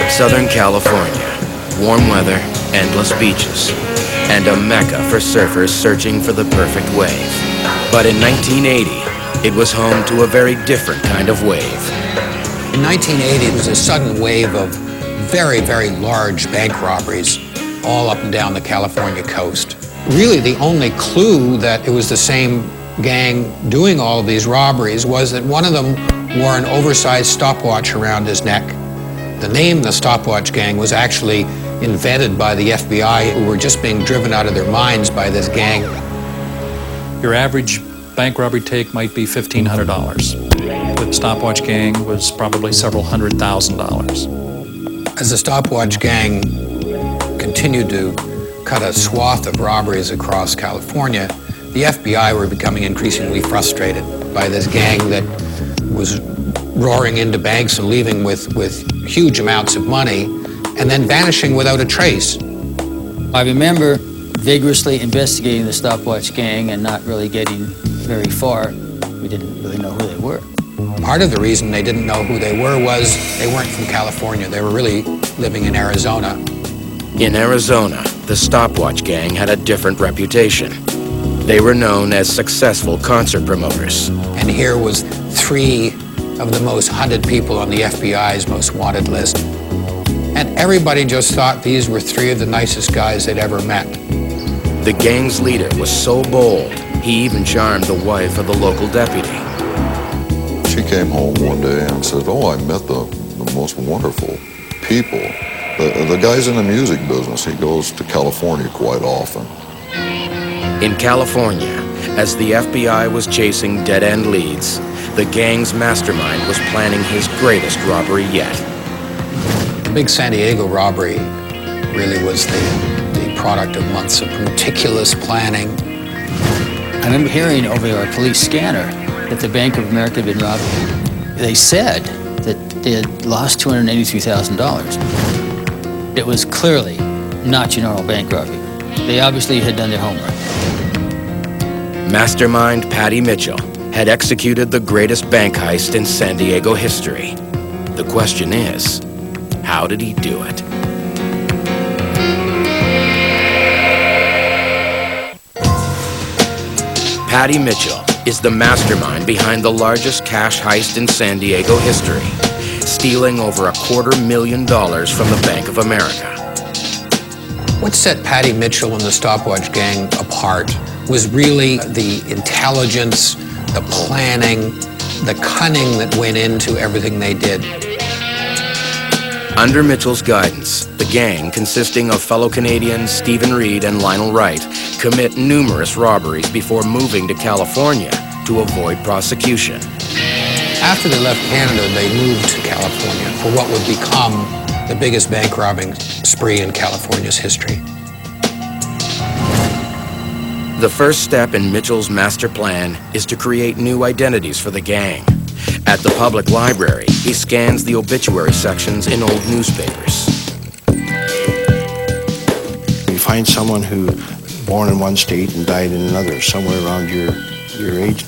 Southern California, warm weather, endless beaches, and a mecca for surfers searching for the perfect wave. But in 1980, it was home to a very different kind of wave. In 1980, it was a sudden wave of very, very large bank robberies all up and down the California coast. Really, the only clue that it was the same gang doing all of these robberies was that one of them wore an oversized stopwatch around his neck. The name the stopwatch gang was actually invented by the FBI, who were just being driven out of their minds by this gang. Your average bank robbery take might be $1,500. With the stopwatch gang was probably several $100,000. As the stopwatch gang continued to cut a swath of robberies across California, the FBI were becoming increasingly frustrated by this gang that was roaring into banks and leaving with huge amounts of money and then vanishing without a trace. I remember vigorously investigating the stopwatch gang and not really getting very far. We didn't really know who they were. Part of the reason they didn't know who they were was they weren't from California. They were really living in Arizona. In Arizona, the stopwatch gang had a different reputation. They were known as successful concert promoters. And here was 3 of the most hunted people on the FBI's most wanted list. And everybody just thought these were 3 of the nicest guys they'd ever met. The gang's leader was so bold, he even charmed the wife of the local deputy. She came home one day and said, "Oh, I met the most wonderful people. The guy's in the music business. He goes to California quite often." In California, as the FBI was chasing dead-end leads, the gang's mastermind was planning his greatest robbery yet. The big San Diego robbery really was the product of months of meticulous planning. I remember hearing over our police scanner that the Bank of America had been robbed. They said that they had lost $283,000. It was clearly not your normal bank robbery. They obviously had done their homework. Mastermind Patty Mitchell had executed the greatest bank heist in San Diego history. The question is, how did he do it? Patty Mitchell is the mastermind behind the largest cash heist in San Diego history, stealing over $250,000 from the Bank of America. What set Patty Mitchell and the stopwatch gang apart was really the intelligence, the planning, the cunning that went into everything they did. Under Mitchell's guidance, the gang, consisting of fellow Canadians Stephen Reed and Lionel Wright, commit numerous robberies before moving to California to avoid prosecution. After they left Canada, they moved to California for what would become the biggest bank robbing spree in California's history. The first step in Mitchell's master plan is to create new identities for the gang. At the public library, he scans the obituary sections in old newspapers. You find someone who born in one state and died in another, somewhere around your age.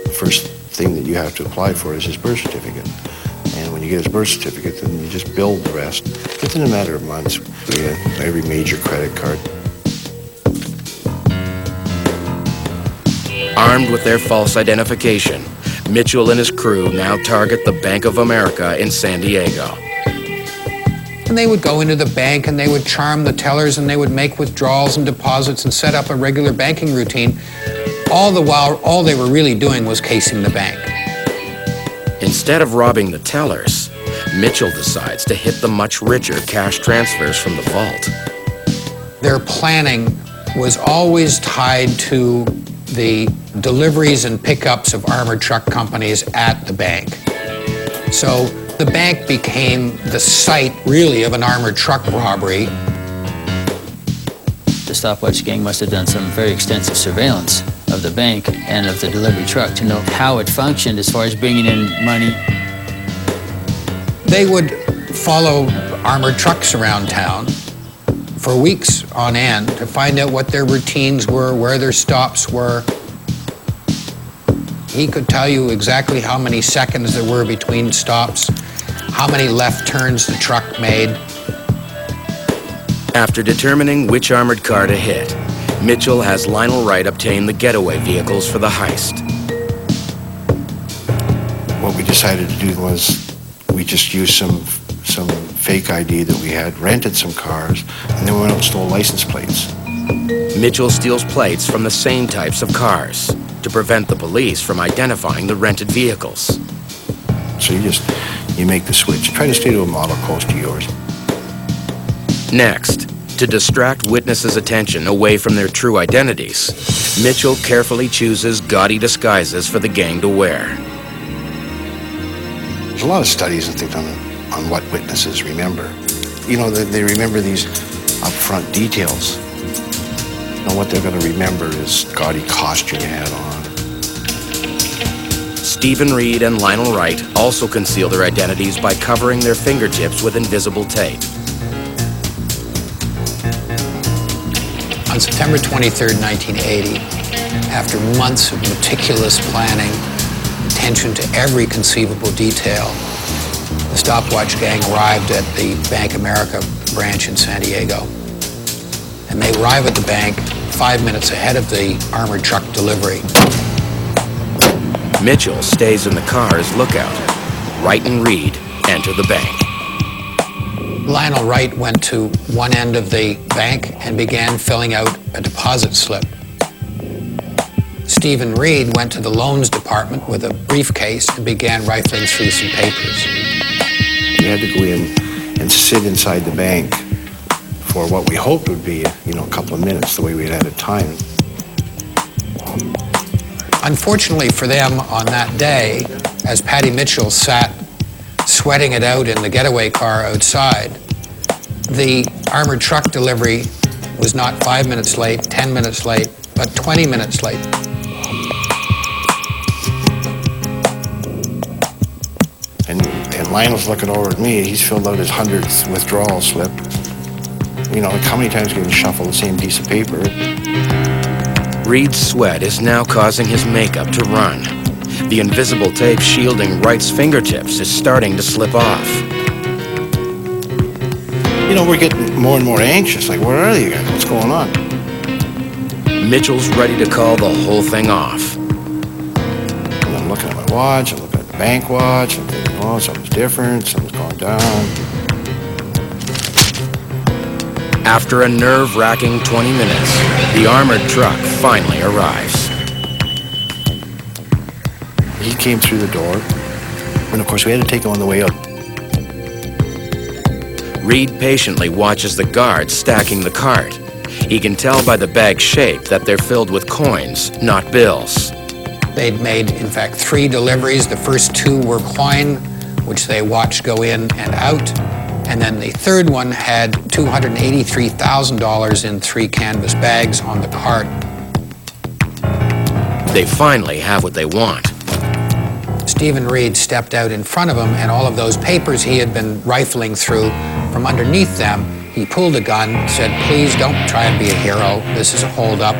The first thing that you have to apply for is his birth certificate. And when you get his birth certificate, then you just build the rest. Within a matter of months, we had every major credit card. Armed with their false identification, Mitchell and his crew now target the Bank of America in San Diego. And they would go into the bank and they would charm the tellers and they would make withdrawals and deposits and set up a regular banking routine. All the while, all they were really doing was casing the bank. Instead of robbing the tellers, Mitchell decides to hit the much richer cash transfers from the vault. Their planning was always tied to the deliveries and pickups of armored truck companies at the bank. So the bank became the site, really, of an armored truck robbery. The stopwatch gang must have done some very extensive surveillance of the bank and of the delivery truck to know how it functioned as far as bringing in money. They would follow armored trucks around town for weeks on end to find out what their routines were, where their stops were. He could tell you exactly how many seconds there were between stops, how many left turns the truck made. After determining which armored car to hit, Mitchell has Lionel Wright obtain the getaway vehicles for the heist. What we decided to do was we just used some fake ID that we had, rented some cars, and then we went out and stole license plates. Mitchell steals plates from the same types of cars to prevent the police from identifying the rented vehicles. So you make the switch. Try to stay to a model close to yours. Next, to distract witnesses' attention away from their true identities, Mitchell carefully chooses gaudy disguises for the gang to wear. There's a lot of studies, I think, on what witnesses remember. You know, they remember these upfront details. And what they're going to remember is gaudy costume you had on. Stephen Reed and Lionel Wright also conceal their identities by covering their fingertips with invisible tape. On September 23rd, 1980, after months of meticulous planning, attention to every conceivable detail, the stopwatch gang arrived at the Bank America branch in San Diego. And they arrive at the bank 5 minutes ahead of the armored truck delivery. Mitchell stays in the car as lookout. Wright and Reed enter the bank. Lionel Wright went to one end of the bank and began filling out a deposit slip. Stephen Reed went to the loans department with a briefcase and began rifling through some papers. We had to go in and sit inside the bank for what we hoped would be, a couple of minutes, the way we had it timed. Unfortunately for them, on that day, as Patty Mitchell sat sweating it out in the getaway car outside, the armored truck delivery was not 5 minutes late, 10 minutes late, but 20 minutes late. And Lionel's looking over at me. He's filled out his 100th withdrawal slip. How many times can you shuffle the same piece of paper? Reed's sweat is now causing his makeup to run. The invisible tape shielding Wright's fingertips is starting to slip off. We're getting more and more anxious. Like, where are you guys? What's going on? Mitchell's ready to call the whole thing off. And I'm looking at my watch. I'm looking at the bank watch. I'm thinking, oh, something's different. Something's gone down. After a nerve-wracking 20 minutes, the armored truck finally arrives. He came through the door, and of course we had to take him on the way up. Reed patiently watches the guards stacking the cart. He can tell by the bag's shape that they're filled with coins, not bills. They'd made, in fact, 3 deliveries. The first 2 were coin, which they watched go in and out. And then the third one had $283,000 in 3 canvas bags on the cart. They finally have what they want. Stephen Reed stepped out in front of him, and all of those papers he had been rifling through, from underneath them, he pulled a gun, said, "Please don't try and be a hero. This is a holdup."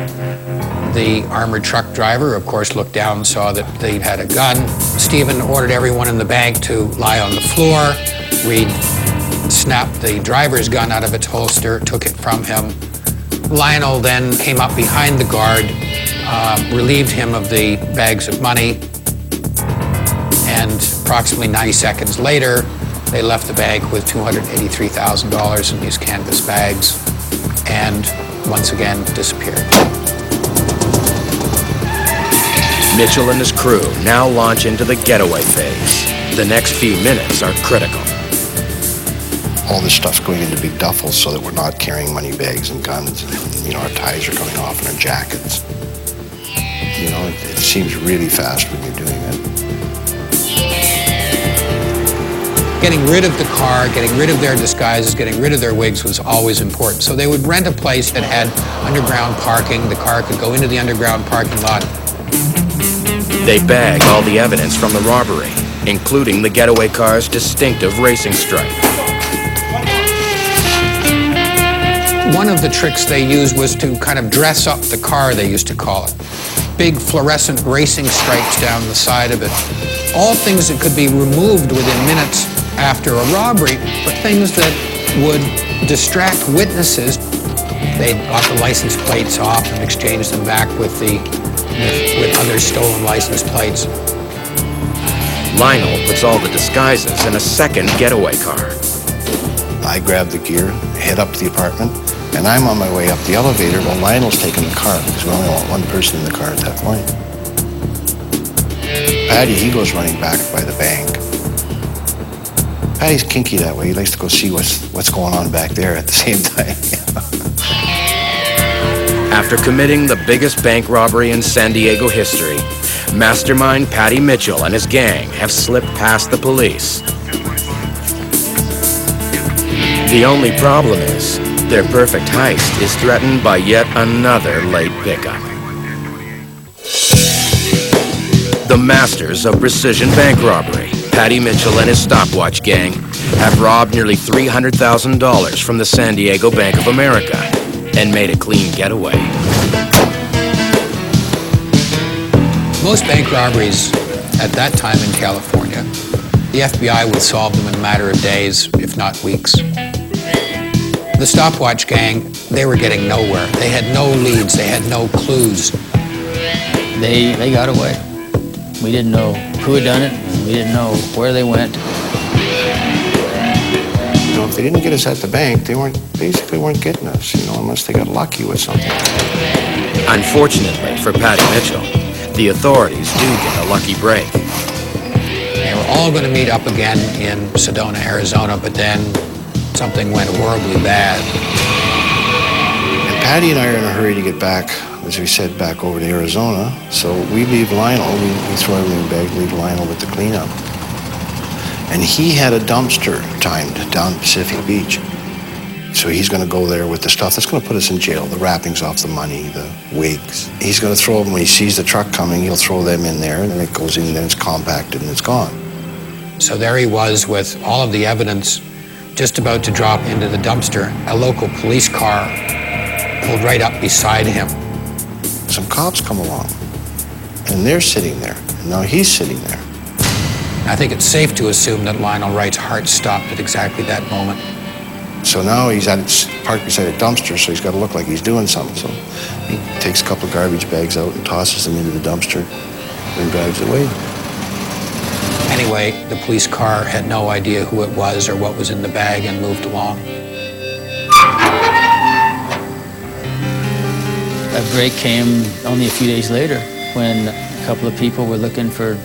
The armored truck driver, of course, looked down and saw that they had a gun. Stephen ordered everyone in the bank to lie on the floor. Reed snapped the driver's gun out of its holster, took it from him. Lionel then came up behind the guard, relieved him of the bags of money, and approximately 90 seconds later, they left the bank with $283,000 in these canvas bags and once again disappeared. Mitchell and his crew now launch into the getaway phase. The next few minutes are critical. All this stuff's going into big duffels so that we're not carrying money bags and guns. And, our ties are coming off in our jackets. It seems really fast when you're doing it. Getting rid of the car, getting rid of their disguises, getting rid of their wigs was always important. So they would rent a place that had underground parking. The car could go into the underground parking lot. They bag all the evidence from the robbery, including the getaway car's distinctive racing stripe. One of the tricks they used was to kind of dress up the car, they used to call it. Big fluorescent racing stripes down the side of it. All things that could be removed within minutes after a robbery for things that would distract witnesses. They got the license plates off and exchanged them back with other stolen license plates. Lionel puts all the disguises in a second getaway car. I grab the gear, head up to the apartment, and I'm on my way up the elevator while Lionel's taking the car, because we only want one person in the car at that point. Patty, he goes running back by the bank. Patty's kinky that way. He likes to go see what's going on back there at the same time. After committing the biggest bank robbery in San Diego history, mastermind Patty Mitchell and his gang have slipped past the police. The only problem is, their perfect heist is threatened by yet another late pickup. The masters of precision bank robbery, Patty Mitchell and his stopwatch gang, have robbed nearly $300,000 from the San Diego Bank of America and made a clean getaway. Most bank robberies at that time in California, the FBI would solve them in a matter of days, if not weeks. The stopwatch gang, they were getting nowhere. They had no leads, they had no clues. They got away. We didn't know who had done it, and we didn't know where they went. You know, if they didn't get us at the bank, they basically weren't getting us, you know, unless they got lucky with something. Unfortunately for Patty Mitchell, the authorities do get a lucky break. They were all going to meet up again in Sedona, Arizona, but then something went horribly bad. And Patty and I are in a hurry to get back, as we said, back over to Arizona. So we leave Lionel, we throw everything in the bag, leave Lionel with the cleanup. And he had a dumpster timed down Pacific Beach. So he's going to go there with the stuff that's going to put us in jail, the wrappings off the money, the wigs. He's going to throw them when he sees the truck coming, he'll throw them in there, and then it goes in, then it's compacted, and it's gone. So there he was with all of the evidence just about to drop into the dumpster. A local police car pulled right up beside him. Some cops come along, and they're sitting there, and now he's sitting there. I think it's safe to assume that Lionel Wright's heart stopped at exactly that moment. So now he's parked beside a dumpster, so he's got to look like he's doing something. So he takes a couple of garbage bags out and tosses them into the dumpster and drives away. Anyway, the police car had no idea who it was or what was in the bag and moved along. That break came only a few days later when a couple of people were looking for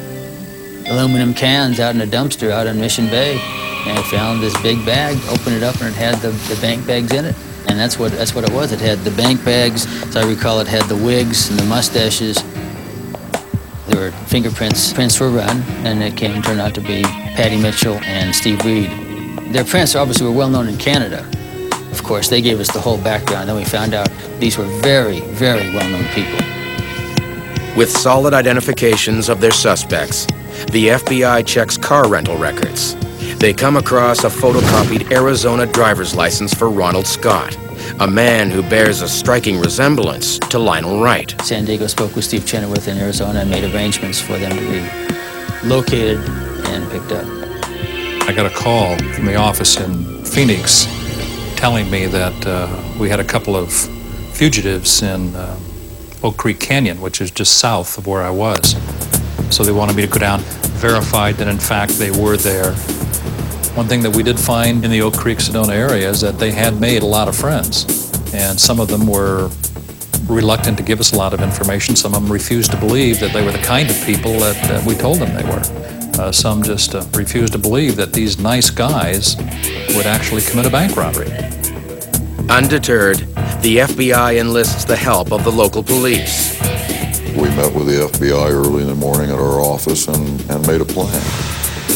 aluminum cans out in a dumpster out in Mission Bay, and I found this big bag, opened it up, and it had the bank bags in it. And that's what it was. It had the bank bags, as I recall, it had the wigs and the mustaches. There were fingerprints. Prints were run, and it turned out to be Patty Mitchell and Steve Reed. Their prints obviously were well known in Canada. Of course, they gave us the whole background. Then we found out these were very, very well-known people. With solid identifications of their suspects, the FBI checks car rental records. They come across a photocopied Arizona driver's license for Ronald Scott, a man who bears a striking resemblance to Lionel Wright. San Diego spoke with Steve Chenoweth in Arizona and made arrangements for them to be located and picked up. I got a call from the office in Phoenix telling me that we had a couple of fugitives in Oak Creek Canyon, which is just south of where I was. So they wanted me to go down, verified that in fact they were there. One thing that we did find in the Oak Creek, Sedona area is that they had made a lot of friends, and some of them were reluctant to give us a lot of information. Some of them refused to believe that they were the kind of people that we told them they were. Some just refused to believe that these nice guys would actually commit a bank robbery. Undeterred, the FBI enlists the help of the local police. We met with the FBI early in the morning at our office and made a plan.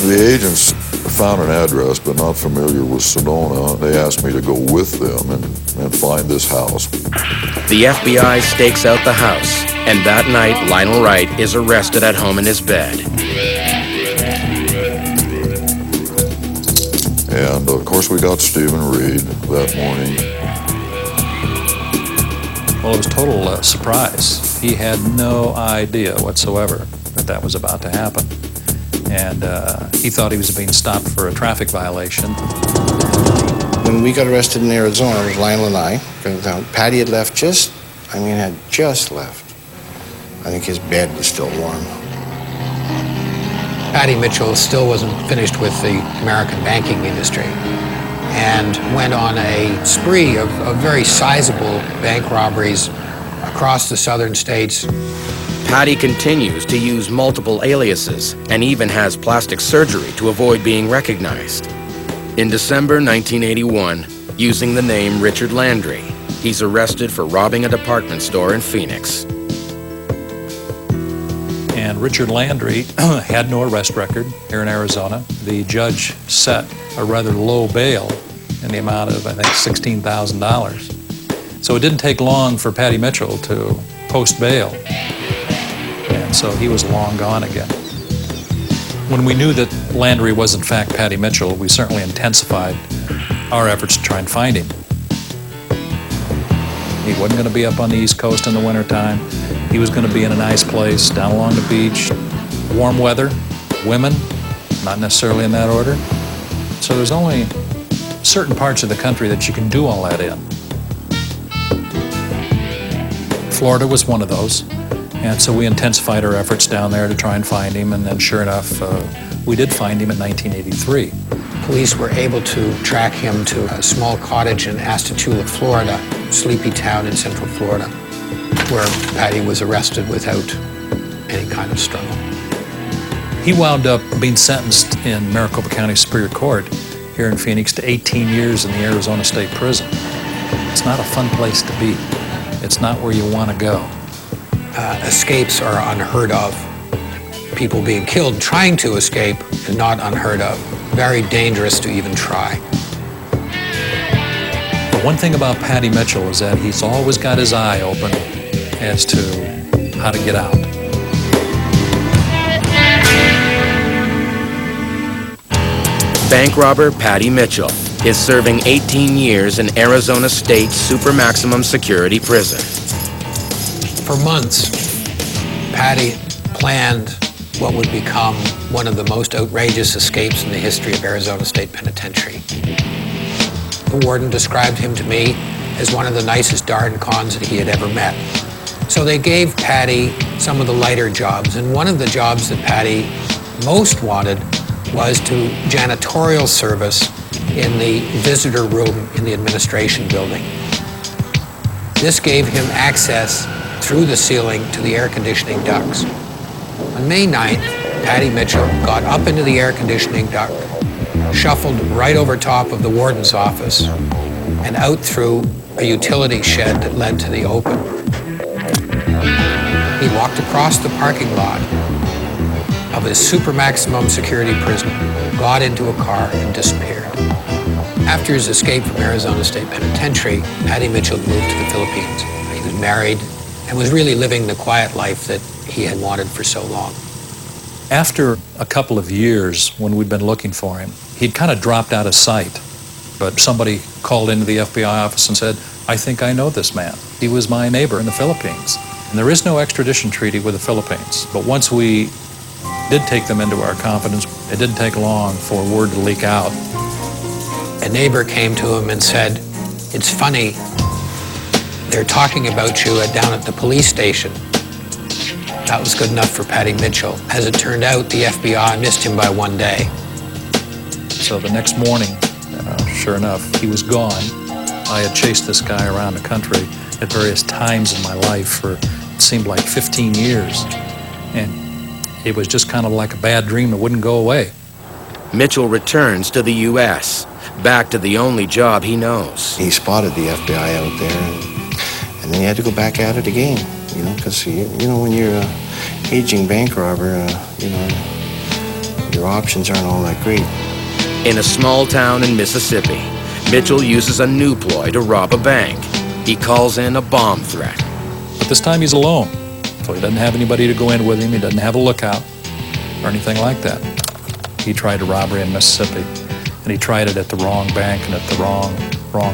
The agents found an address, but not familiar with Sedona. They asked me to go with them and find this house. The FBI stakes out the house, and that night, Lionel Wright is arrested at home in his bed. And of course, we got Stephen Reed that morning. Well, it was total surprise. He had no idea whatsoever that was about to happen. and he thought he was being stopped for a traffic violation. When we got arrested in Arizona, it was Lionel and I. Patty had left had just left. I think his bed was still warm. Patty Mitchell still wasn't finished with the American banking industry and went on a spree of very sizable bank robberies across the southern states. Patty continues to use multiple aliases and even has plastic surgery to avoid being recognized. In December 1981, using the name Richard Landry, he's arrested for robbing a department store in Phoenix. And Richard Landry had no arrest record here in Arizona. The judge set a rather low bail in the amount of, I think, $16,000. So it didn't take long for Patty Mitchell to post bail. And so he was long gone again. When we knew that Landry was in fact Patty Mitchell, we certainly intensified our efforts to try and find him. He wasn't going to be up on the East Coast in the wintertime. He was going to be in a nice place down along the beach, warm weather, women, not necessarily in that order. So there's only certain parts of the country that you can do all that in. Florida was one of those, and so we intensified our efforts down there to try and find him, and then sure enough, we did find him in 1983. Police were able to track him to a small cottage in Astachula, Florida, sleepy town in central Florida, where Patty was arrested without any kind of struggle. He wound up being sentenced in Maricopa County Superior Court here in Phoenix to 18 years in the Arizona State Prison. It's not a fun place to be. It's not where you want to go. Escapes are unheard of. People being killed trying to escape is not unheard of. Very dangerous to even try. The one thing about Patty Mitchell is that he's always got his eye open as to how to get out. Bank robber Patty Mitchell is serving 18 years in Arizona State Super Maximum Security Prison. For months, Patty planned what would become one of the most outrageous escapes in the history of Arizona State Penitentiary. The warden described him to me as one of the nicest darn cons that he had ever met. So they gave Patty some of the lighter jobs, and one of the jobs that Patty most wanted was to janitorial service in the visitor room in the administration building. This gave him access through the ceiling to the air conditioning ducts. On May 9th, Patty Mitchell got up into the air conditioning duct, shuffled right over top of the warden's office, and out through a utility shed that led to the open. He walked across the parking lot of his super maximum security prison, got into a car, and disappeared. After his escape from Arizona State Penitentiary, Patty Mitchell moved to the Philippines. He was married and was really living the quiet life that he had wanted for so long. After a couple of years, when we'd been looking for him, he'd kind of dropped out of sight. But somebody called into the FBI office and said, "I think I know this man. He was my neighbor in the Philippines." And there is no extradition treaty with the Philippines. But once we did take them into our confidence, it didn't take long for word to leak out. A neighbor came to him and said, "It's funny, they're talking about you down at the police station." That was good enough for Patty Mitchell. As it turned out, the FBI missed him by one day. So the next morning, sure enough, he was gone. I had chased this guy around the country at various times in my life for, it seemed like 15 years. And it was just kind of like a bad dream that wouldn't go away. Mitchell returns to the U.S., back to the only job he knows. He spotted the FBI out there, and then he had to go back at it again, because, when you're an aging bank robber, your options aren't all that great. In a small town in Mississippi, Mitchell uses a new ploy to rob a bank. He calls in a bomb threat. But this time he's alone, so he doesn't have anybody to go in with him. He doesn't have a lookout or anything like that. He tried a robbery in Mississippi, and he tried it at the wrong bank and at the wrong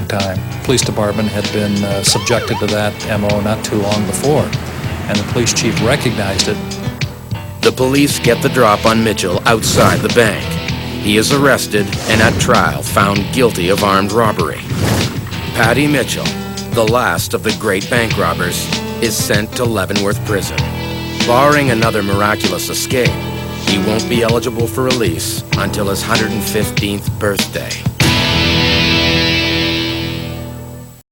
time. The police department had been subjected to that MO not too long before, and the police chief recognized it The police get the drop on Mitchell outside the bank. He is arrested and at trial found guilty of armed robbery. Paddy Mitchell, the last of the great bank robbers, is sent to Leavenworth Prison. Barring another miraculous escape, he won't be eligible for release until his 115th birthday.